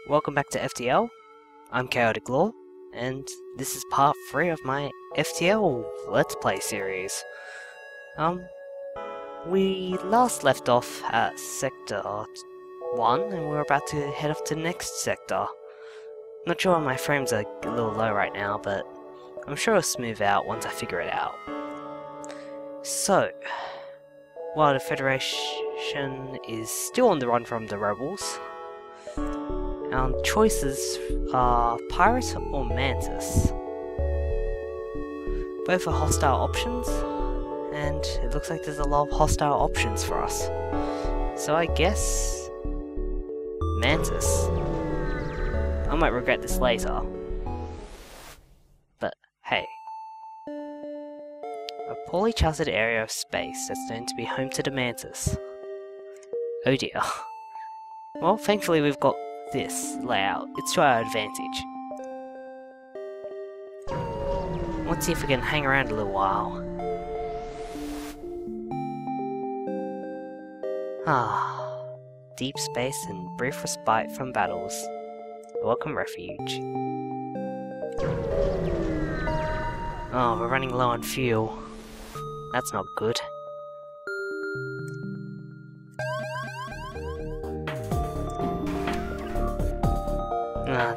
Welcome back to FTL. I'm Chaotic Law, and this is part 3 of my FTL Let's Play series. We last left off at Sector 1, and we're about to head off to the next sector. Not sure my frames are a little low right now, but I'm sure it'll smooth out once I figure it out. So, while the Federation is still on the run from the rebels, our choices are Pirate or Mantis. Both are hostile options, and it looks like there's a lot of hostile options for us. So I guess Mantis. I might regret this later, but hey. A poorly charted area of space that's known to be home to the Mantis. Oh dear. Well, thankfully we've got this layout. It's to our advantage. Let's see if we can hang around a little while. Deep space and brief respite from battles. A welcome refuge. Oh, we're running low on fuel. That's not good.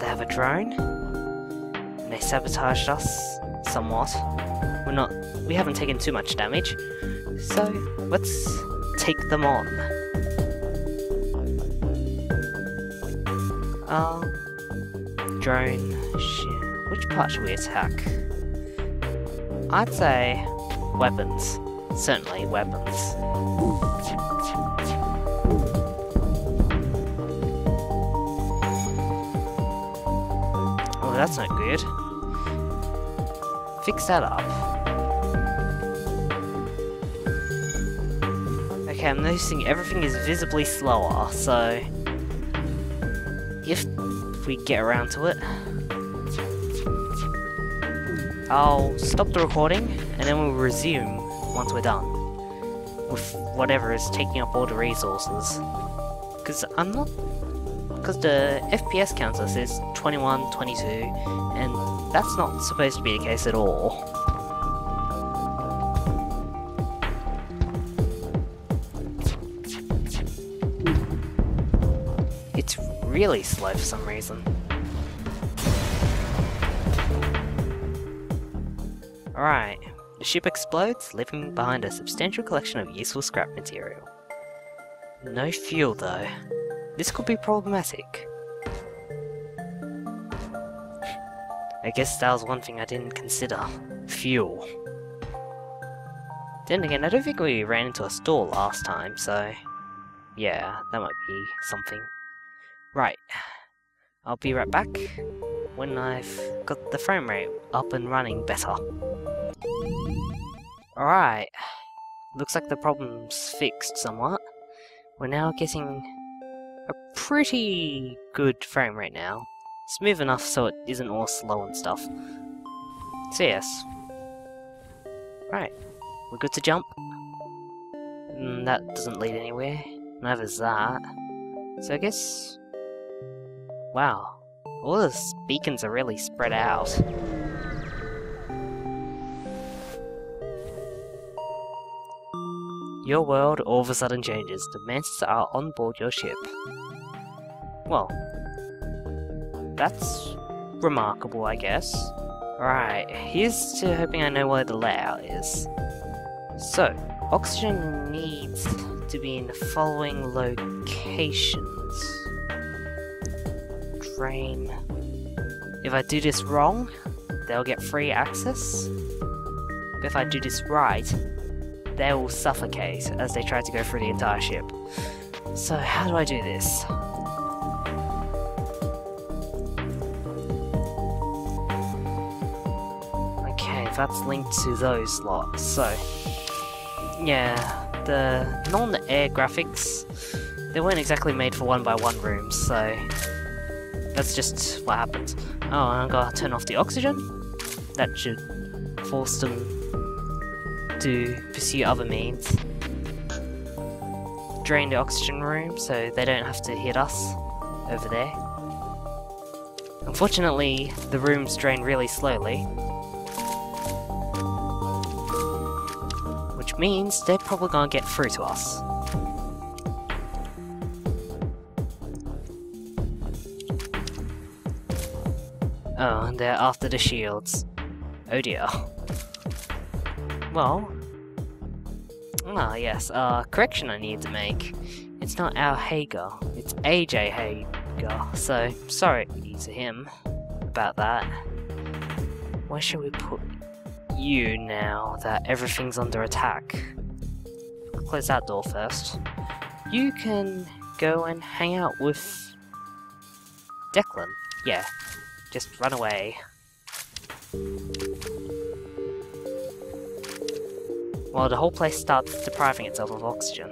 They have a drone, and they sabotaged us somewhat. We haven't taken too much damage, so let's take them on. Drone, which part should we attack? I'd say weapons. Certainly weapons. Oh, that's not good. Fix that up. Okay, I'm noticing everything is visibly slower, so if we get around to it, I'll stop the recording and then we'll resume once we're done with whatever is taking up all the resources. Because the FPS counter says 21, 22, and that's not supposed to be the case at all. It's really slow for some reason. Alright, the ship explodes, leaving behind a substantial collection of useful scrap material. No fuel though. This could be problematic. I guess that was one thing I didn't consider. Fuel. Then again, I don't think we ran into a store last time, so yeah, that might be something. Right. I'll be right back when I've got the frame rate up and running better. Alright. Looks like the problem's fixed somewhat. We're now getting a pretty good frame rate now. Smooth enough so it isn't all slow and stuff. So yes. Right, we're good to jump. That doesn't lead anywhere. Neither's that. So I guess... wow, all the beacons are really spread out. Your world all of a sudden changes. The Mantis are on board your ship. Well, that's remarkable, I guess. Right, here's to hoping I know where the layout is. So, oxygen needs to be in the following locations. Drain. If I do this wrong, they'll get free access. But if I do this right, they will suffocate as they try to go through the entire ship. So how do I do this? Okay, that's linked to those slots. So yeah, the non-air graphics, they weren't exactly made for 1x1 rooms, so that's just what happens. Oh, I'm gonna turn off the oxygen. That should force them to pursue other means. Drain the oxygen room so they don't have to hit us over there. Unfortunately, the rooms drain really slowly, which means they're probably gonna get through to us. Oh, and they're after the shields. Oh dear. Well... Ah, yes, correction I need to make. It's not our Hager, it's AJ Hager, so sorry to him about that. Where shall we put you now that everything's under attack? Close that door first. You can go and hang out with Declan. Yeah, just run away. While the whole place starts depriving itself of oxygen.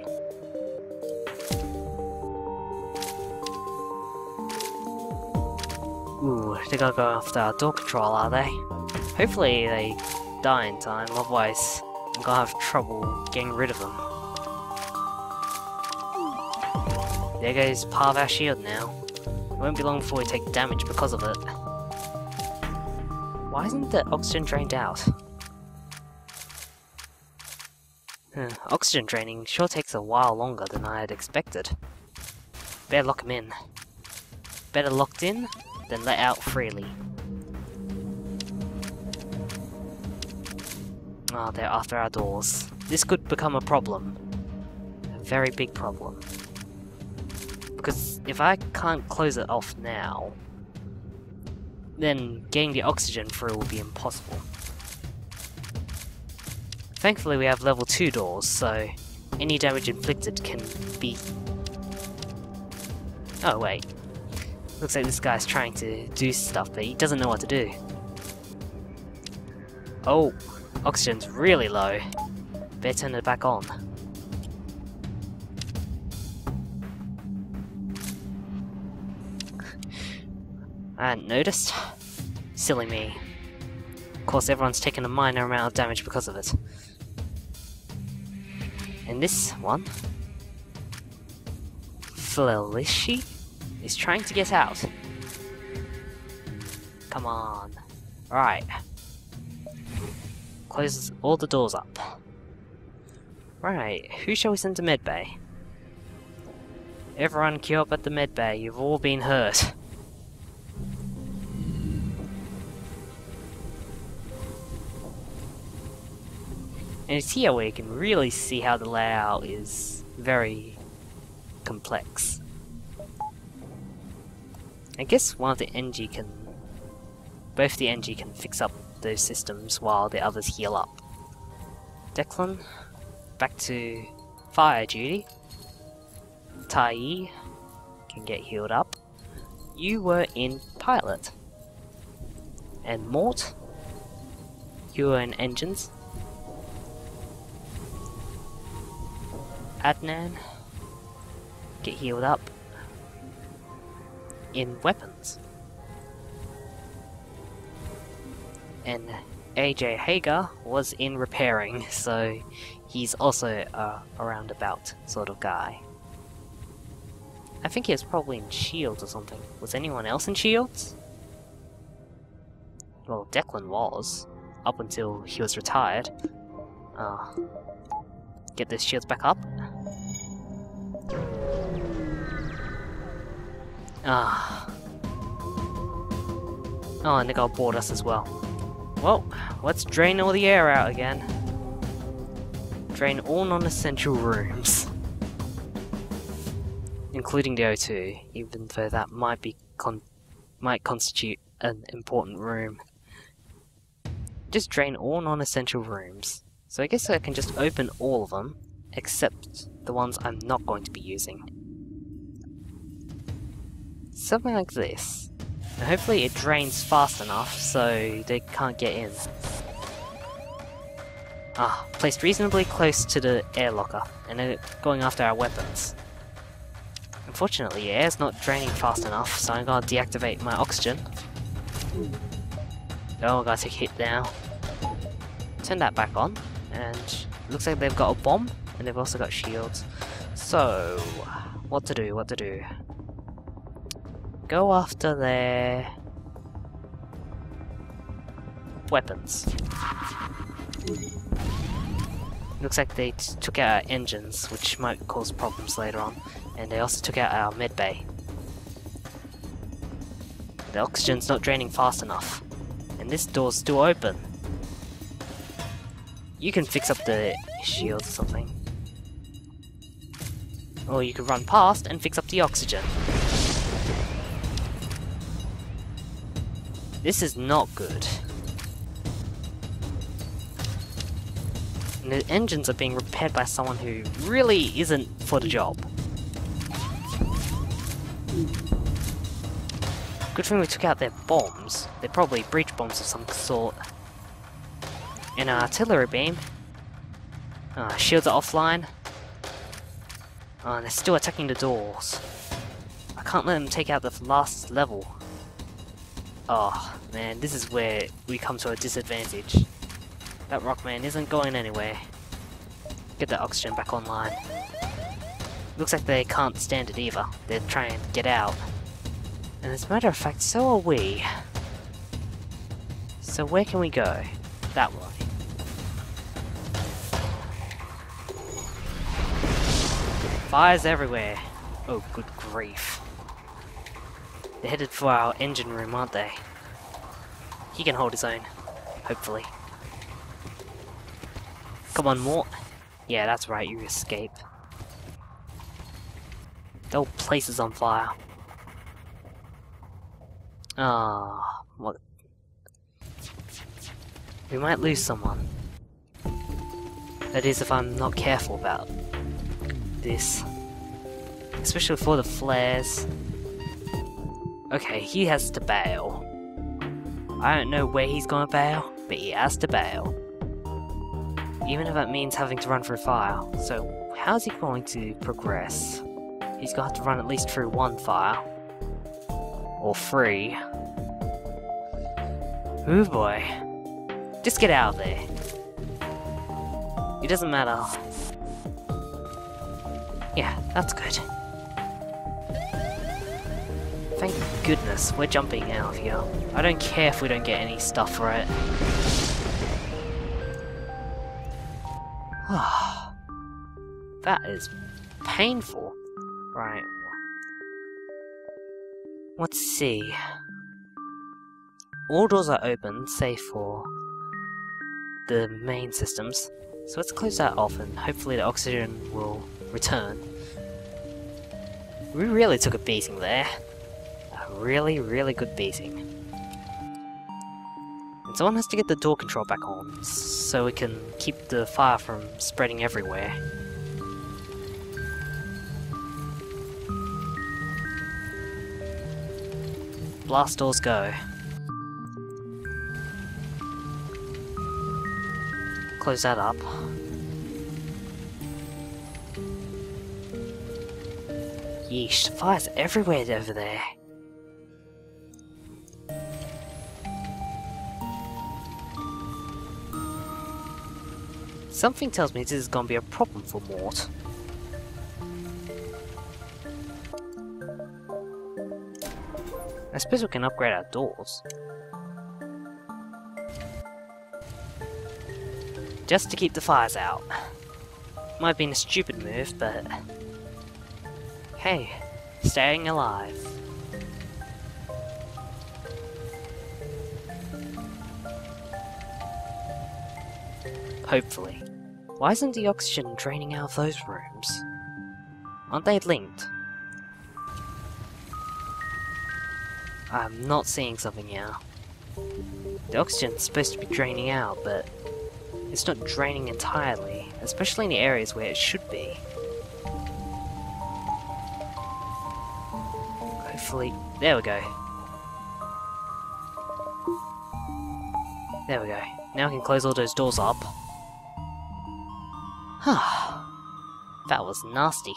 Ooh, they're gonna go after our door control, are they? Hopefully they die in time, otherwise I'm gonna have trouble getting rid of them. There goes part of our shield now. It won't be long before we take damage because of it. Why isn't the oxygen drained out? Oxygen draining sure takes a while longer than I had expected. Better lock him in. Better locked in than let out freely. Oh, they're after our doors. This could become a problem. A very big problem. Because if I can't close it off now, then getting the oxygen through will be impossible. Thankfully we have level 2 doors, so any damage inflicted can be... Oh wait. Looks like this guy's trying to do stuff, but he doesn't know what to do. Oh, oxygen's really low. Better turn it back on. I hadn't noticed. Silly me. Of course everyone's taken a minor amount of damage because of it. And this one, Felici, is trying to get out. Come on. Right. Close all the doors up. Right, who shall we send to medbay? Everyone queue up at the medbay, you've all been hurt. And it's here where you can really see how the layout is very complex. I guess one of the NG can... both the NG can fix up those systems while the others heal up. Declan, back to fire duty. Tai can get healed up. You were in pilot. And Mort, you were in engines. Adnan, get healed up in weapons. And AJ Hager was in repairing, so he's also a roundabout sort of guy. I think he was probably in shields or something. Was anyone else in shields? Well, Declan was, up until he was retired. Get those shields back up. Oh, and they got aboard us as well. Well, let's drain all the air out again. Drain all non-essential rooms. Including the O2, even though that might constitute an important room. Just drain all non-essential rooms. So I guess I can just open all of them, except the ones I'm not going to be using. Something like this. And hopefully it drains fast enough so they can't get in. Placed reasonably close to the air locker, and they're going after our weapons. Unfortunately, air's not draining fast enough, so I'm gonna deactivate my oxygen. Oh, I gotta take a hit now. Turn that back on, and looks like they've got a bomb, and they've also got shields. So, what to do? Go after their weapons. Looks like they took out our engines, which might cause problems later on, and they also took out our medbay. The oxygen's not draining fast enough, and this door's still open. You can fix up the shield or something. Or you can run past and fix up the oxygen. This is not good. And the engines are being repaired by someone who really isn't for the job. Good thing we took out their bombs. They're probably breach bombs of some sort. And an artillery beam. Shields are offline. And they're still attacking the doors. I can't let them take out the last level. Oh man, this is where we come to a disadvantage. That Rockman isn't going anywhere. Get the oxygen back online. Looks like they can't stand it either. They're trying to get out. And as a matter of fact, so are we. So where can we go? That way. Fires everywhere. Oh, good grief. They're headed for our engine room, aren't they? He can hold his own. Hopefully. Come on, Mort. Yeah, that's right, you escape. The whole place is on fire. Ah, what? We might lose someone. That is, if I'm not careful about this. Especially for the flares. Okay, he has to bail. I don't know where he's gonna bail, but he has to bail. Even if that means having to run through fire. So, how's he going to progress? He's gonna have to run at least through one fire. Or three. Ooh boy. Just get out of there. It doesn't matter. Yeah, that's good. Thank goodness we're jumping out of here. I don't care if we don't get any stuff for it. That is painful. Right. Let's see. All doors are open, save for the main systems. So let's close that off and hopefully the oxygen will return. We really took a beating there. A really, really good beating. And someone has to get the door control back on, so we can keep the fire from spreading everywhere. Blast doors go. Close that up. Yeesh, the fire's everywhere over there. Something tells me this is gonna be a problem for Mort. I suppose we can upgrade our doors. Just to keep the fires out. Might have been a stupid move, but... hey, staying alive. Hopefully. Why isn't the oxygen draining out of those rooms? Aren't they linked? I'm not seeing something here. The oxygen's supposed to be draining out, but it's not draining entirely, especially in the areas where it should be. Hopefully... there we go. There we go. Now we can close all those doors up. That was nasty.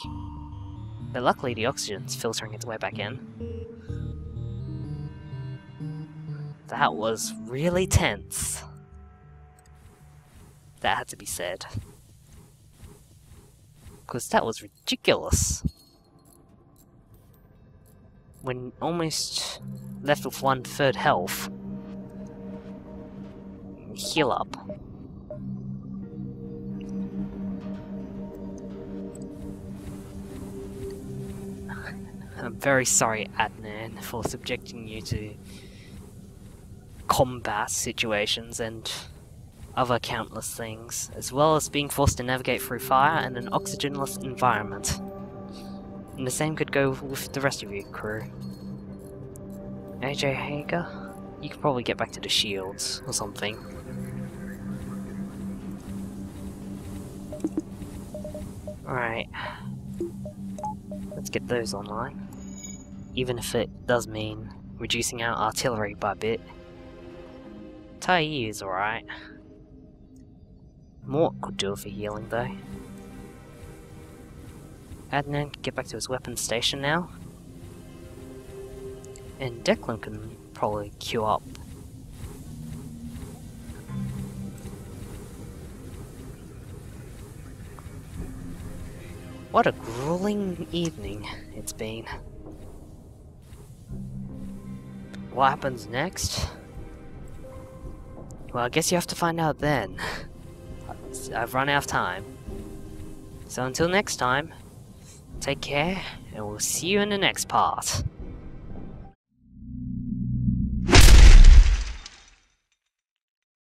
But luckily the oxygen's filtering its way back in. That was really tense. That had to be said. Because that was ridiculous. When almost left with 1/3 health. heal up. I'm very sorry, Adnan, for subjecting you to combat situations and other countless things, as well as being forced to navigate through fire and an oxygenless environment. And the same could go with the rest of your crew. AJ Hager, you could probably get back to the shields or something. Alright. Let's get those online. Even if it does mean reducing our artillery by a bit. Tai is alright. Mort could do it for healing though. Adnan can get back to his weapons station now. And Declan can probably queue up. What a grueling evening it's been. What happens next? Well, I guess you have to find out then. I've run out of time. So until next time, take care, and we'll see you in the next part.